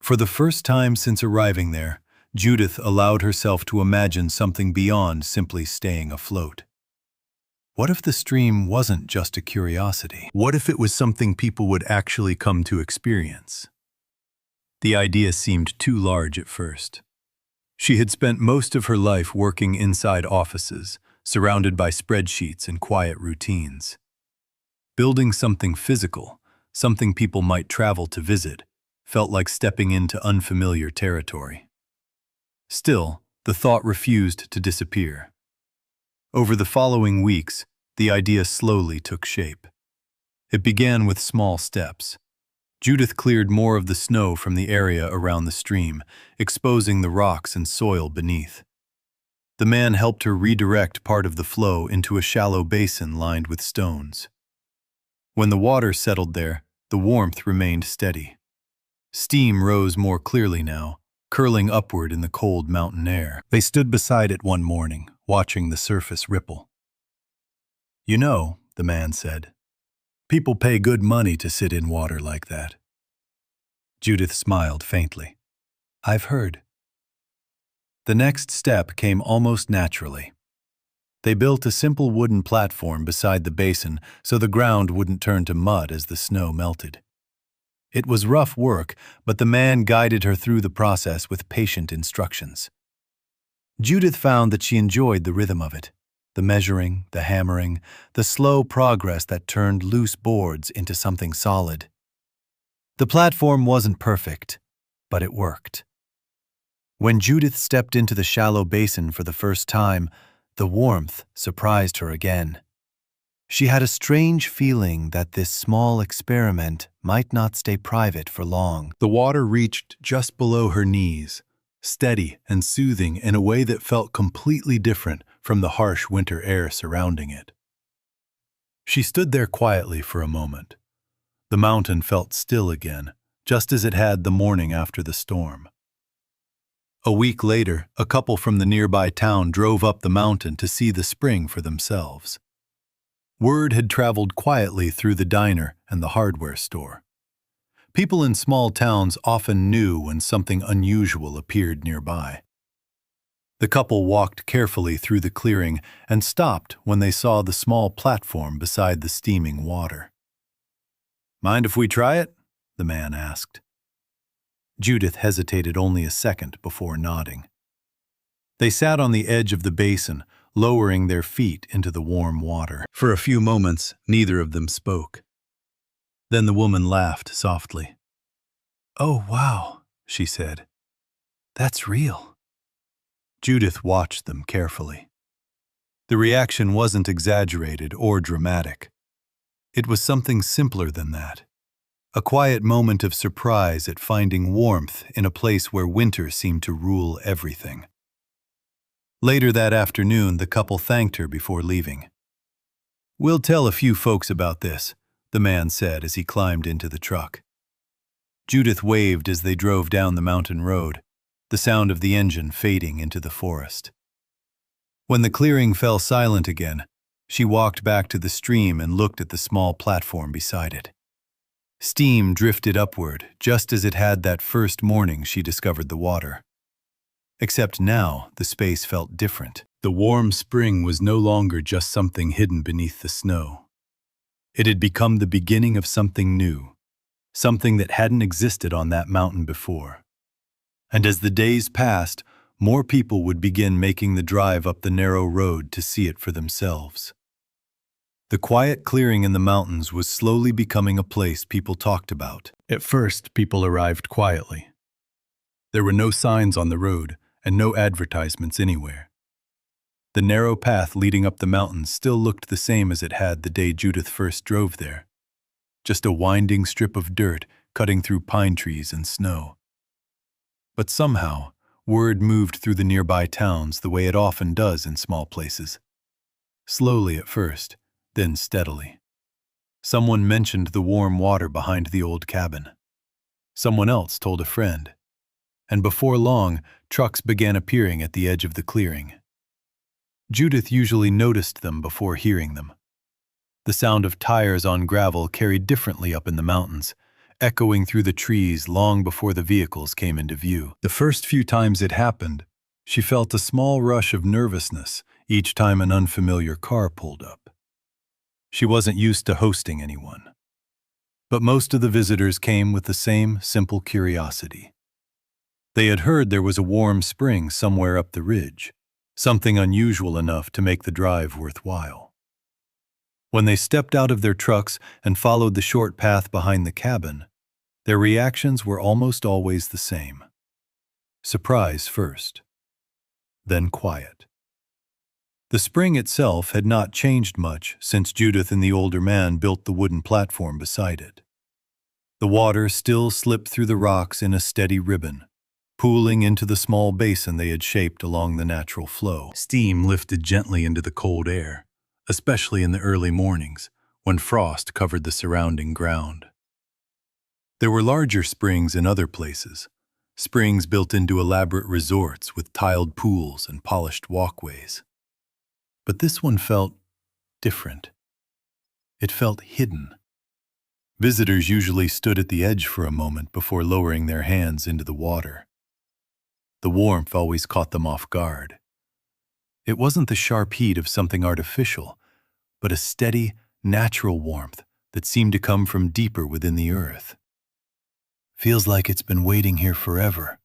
For the first time since arriving there, Judith allowed herself to imagine something beyond simply staying afloat. What if the stream wasn't just a curiosity? What if it was something people would actually come to experience? The idea seemed too large at first. She had spent most of her life working inside offices, surrounded by spreadsheets and quiet routines. Building something physical, something people might travel to visit, felt like stepping into unfamiliar territory. Still, the thought refused to disappear. Over the following weeks, the idea slowly took shape. It began with small steps. Judith cleared more of the snow from the area around the stream, exposing the rocks and soil beneath. The man helped her redirect part of the flow into a shallow basin lined with stones. When the water settled there, the warmth remained steady. Steam rose more clearly now, curling upward in the cold mountain air. They stood beside it one morning, watching the surface ripple. "You know," the man said, "people pay good money to sit in water like that." Judith smiled faintly. "I've heard." The next step came almost naturally. They built a simple wooden platform beside the basin so the ground wouldn't turn to mud as the snow melted. It was rough work, but the man guided her through the process with patient instructions. Judith found that she enjoyed the rhythm of it, the measuring, the hammering, the slow progress that turned loose boards into something solid. The platform wasn't perfect, but it worked. When Judith stepped into the shallow basin for the first time, the warmth surprised her again. She had a strange feeling that this small experiment might not stay private for long. The water reached just below her knees, steady and soothing in a way that felt completely different from the harsh winter air surrounding it. She stood there quietly for a moment. The mountain felt still again, just as it had the morning after the storm. A week later, a couple from the nearby town drove up the mountain to see the spring for themselves. Word had traveled quietly through the diner and the hardware store. People in small towns often knew when something unusual appeared nearby. The couple walked carefully through the clearing and stopped when they saw the small platform beside the steaming water. "Mind if we try it?" the man asked. Judith hesitated only a second before nodding. They sat on the edge of the basin, lowering their feet into the warm water. For a few moments, neither of them spoke. Then the woman laughed softly. "Oh, wow," she said. "That's real." Judith watched them carefully. The reaction wasn't exaggerated or dramatic. It was something simpler than that. A quiet moment of surprise at finding warmth in a place where winter seemed to rule everything. Later that afternoon, the couple thanked her before leaving. "We'll tell a few folks about this," the man said as he climbed into the truck. Judith waved as they drove down the mountain road, the sound of the engine fading into the forest. When the clearing fell silent again, she walked back to the stream and looked at the small platform beside it. Steam drifted upward, just as it had that first morning she discovered the water. Except now, the space felt different. The warm spring was no longer just something hidden beneath the snow. It had become the beginning of something new, something that hadn't existed on that mountain before. And as the days passed, more people would begin making the drive up the narrow road to see it for themselves. The quiet clearing in the mountains was slowly becoming a place people talked about. At first, people arrived quietly. There were no signs on the road and no advertisements anywhere. The narrow path leading up the mountains still looked the same as it had the day Judith first drove there. Just a winding strip of dirt cutting through pine trees and snow. But somehow, word moved through the nearby towns the way it often does in small places. Slowly at first, then steadily. Someone mentioned the warm water behind the old cabin. Someone else told a friend. And before long, trucks began appearing at the edge of the clearing. Judith usually noticed them before hearing them. The sound of tires on gravel carried differently up in the mountains, echoing through the trees long before the vehicles came into view. The first few times it happened, she felt a small rush of nervousness each time an unfamiliar car pulled up. She wasn't used to hosting anyone. But most of the visitors came with the same simple curiosity. They had heard there was a warm spring somewhere up the ridge, something unusual enough to make the drive worthwhile. When they stepped out of their trucks and followed the short path behind the cabin, their reactions were almost always the same. Surprise first, then quiet. The spring itself had not changed much since Judith and the older man built the wooden platform beside it. The water still slipped through the rocks in a steady ribbon, pooling into the small basin they had shaped along the natural flow. Steam lifted gently into the cold air, especially in the early mornings, when frost covered the surrounding ground. There were larger springs in other places, springs built into elaborate resorts with tiled pools and polished walkways. But this one felt different. It felt hidden. Visitors usually stood at the edge for a moment before lowering their hands into the water. The warmth always caught them off guard. It wasn't the sharp heat of something artificial, but a steady, natural warmth that seemed to come from deeper within the earth. "Feels like it's been waiting here forever,"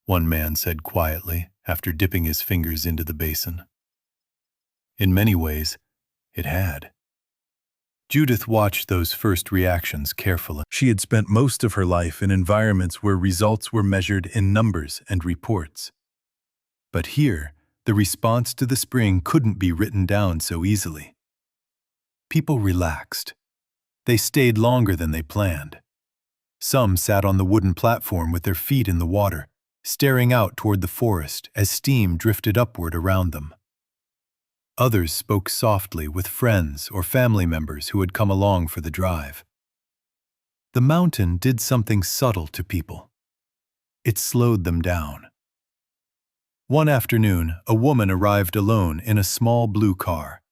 one man said quietly after dipping his fingers into the basin. In many ways, it had. Judith watched those first reactions carefully. She had spent most of her life in environments where results were measured in numbers and reports. But here, the response to the spring couldn't be written down so easily. People relaxed. They stayed longer than they planned. Some sat on the wooden platform with their feet in the water, staring out toward the forest as steam drifted upward around them. Others spoke softly with friends or family members who had come along for the drive. The mountain did something subtle to people. It slowed them down. One afternoon, a woman arrived alone in a small blue car.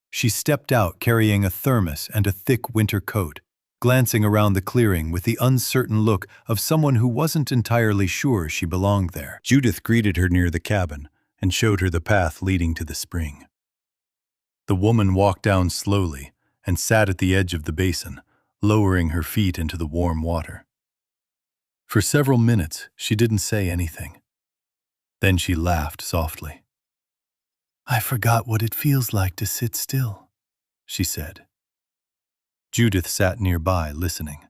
She stepped out carrying a thermos and a thick winter coat, glancing around the clearing with the uncertain look of someone who wasn't entirely sure she belonged there. Judith greeted her near the cabin and showed her the path leading to the spring. The woman walked down slowly and sat at the edge of the basin, lowering her feet into the warm water. For several minutes, she didn't say anything. Then she laughed softly. "I forgot what it feels like to sit still," she said. Judith sat nearby, listening.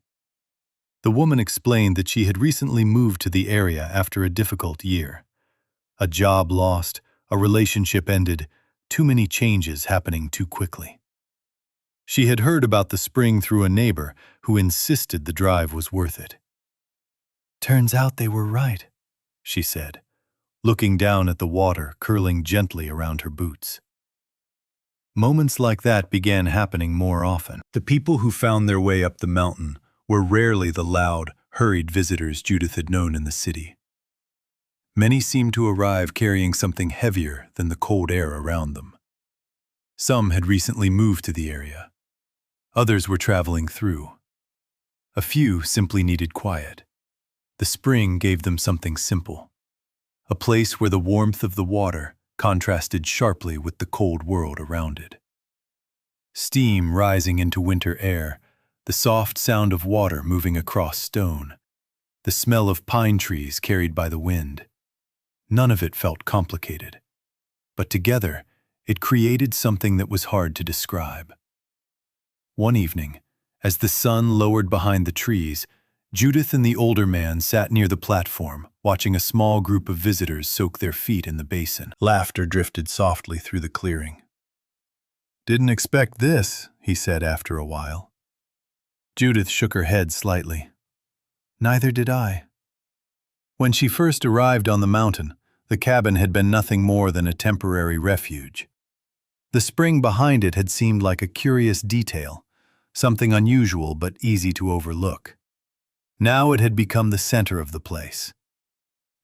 The woman explained that she had recently moved to the area after a difficult year. A job lost, a relationship ended, too many changes happening too quickly. She had heard about the spring through a neighbor who insisted the drive was worth it. "Turns out they were right," she said, looking down at the water curling gently around her boots. Moments like that began happening more often. The people who found their way up the mountain were rarely the loud, hurried visitors Judith had known in the city. Many seemed to arrive carrying something heavier than the cold air around them. Some had recently moved to the area. Others were traveling through. A few simply needed quiet. The spring gave them something simple. A place where the warmth of the water contrasted sharply with the cold world around it. Steam rising into winter air, the soft sound of water moving across stone, the smell of pine trees carried by the wind. None of it felt complicated. But together, it created something that was hard to describe. One evening, as the sun lowered behind the trees, Judith and the older man sat near the platform, watching a small group of visitors soak their feet in the basin. Laughter drifted softly through the clearing. "Didn't expect this," he said after a while. Judith shook her head slightly. "Neither did I." When she first arrived on the mountain, the cabin had been nothing more than a temporary refuge. The spring behind it had seemed like a curious detail, something unusual but easy to overlook. Now it had become the center of the place.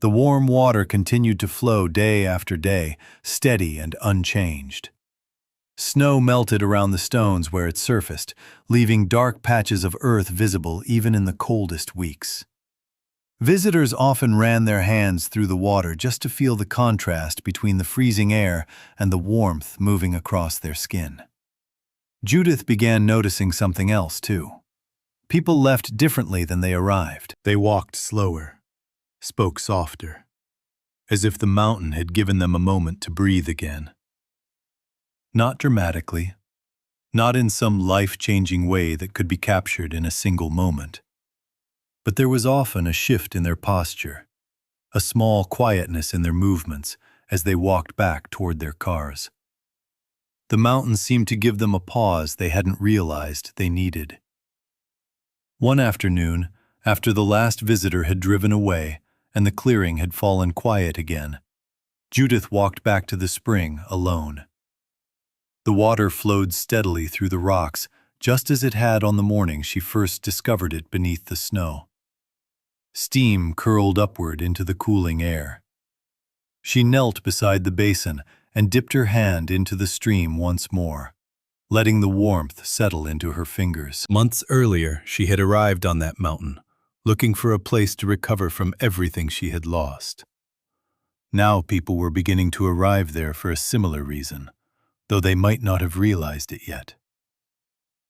The warm water continued to flow day after day, steady and unchanged. Snow melted around the stones where it surfaced, leaving dark patches of earth visible even in the coldest weeks. Visitors often ran their hands through the water just to feel the contrast between the freezing air and the warmth moving across their skin. Judith began noticing something else, too. People left differently than they arrived. They walked slower, spoke softer, as if the mountain had given them a moment to breathe again. Not dramatically, not in some life-changing way that could be captured in a single moment. But there was often a shift in their posture, a small quietness in their movements as they walked back toward their cars. The mountain seemed to give them a pause they hadn't realized they needed. One afternoon, after the last visitor had driven away and the clearing had fallen quiet again, Judith walked back to the spring alone. The water flowed steadily through the rocks, just as it had on the morning she first discovered it beneath the snow. Steam curled upward into the cooling air. She knelt beside the basin and dipped her hand into the stream once more, letting the warmth settle into her fingers. Months earlier, she had arrived on that mountain, looking for a place to recover from everything she had lost. Now people were beginning to arrive there for a similar reason, though they might not have realized it yet.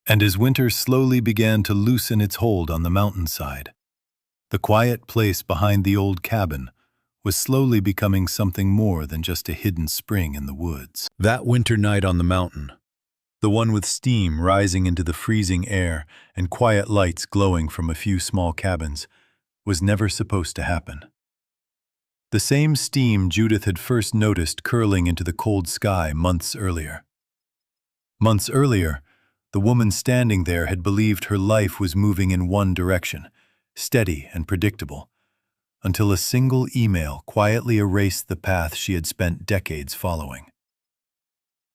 And as winter slowly began to loosen its hold on the mountainside, the quiet place behind the old cabin was slowly becoming something more than just a hidden spring in the woods. That winter night on the mountain, the one with steam rising into the freezing air and quiet lights glowing from a few small cabins, was never supposed to happen. The same steam Judith had first noticed curling into the cold sky months earlier. Months earlier, the woman standing there had believed her life was moving in one direction, steady and predictable, until a single email quietly erased the path she had spent decades following.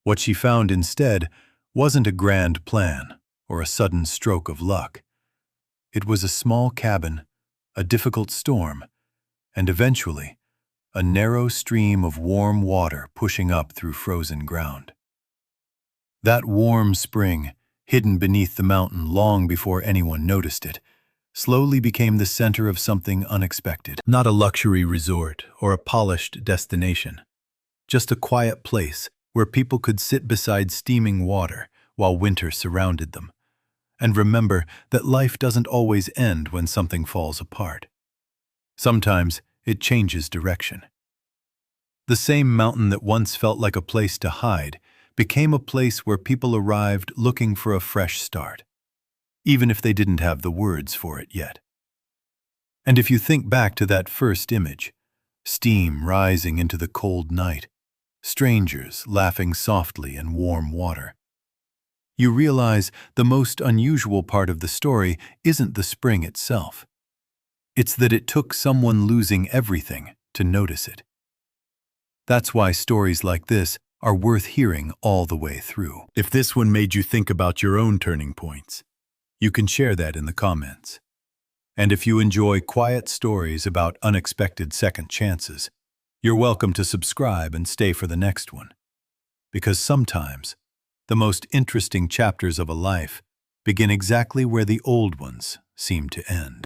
What she found instead wasn't a grand plan or a sudden stroke of luck. It was a small cabin, a difficult storm, and eventually, a narrow stream of warm water pushing up through frozen ground. That warm spring, hidden beneath the mountain long before anyone noticed it, slowly became the center of something unexpected. Not a luxury resort or a polished destination, just a quiet place where people could sit beside steaming water while winter surrounded them, and remember that life doesn't always end when something falls apart. Sometimes it changes direction. The same mountain that once felt like a place to hide became a place where people arrived looking for a fresh start, even if they didn't have the words for it yet. And if you think back to that first image, steam rising into the cold night, strangers laughing softly in warm water, you realize the most unusual part of the story isn't the spring itself. It's that it took someone losing everything to notice it. That's why stories like this are worth hearing all the way through. If this one made you think about your own turning points, you can share that in the comments. And if you enjoy quiet stories about unexpected second chances, you're welcome to subscribe and stay for the next one. Because sometimes, the most interesting chapters of a life begin exactly where the old ones seem to end.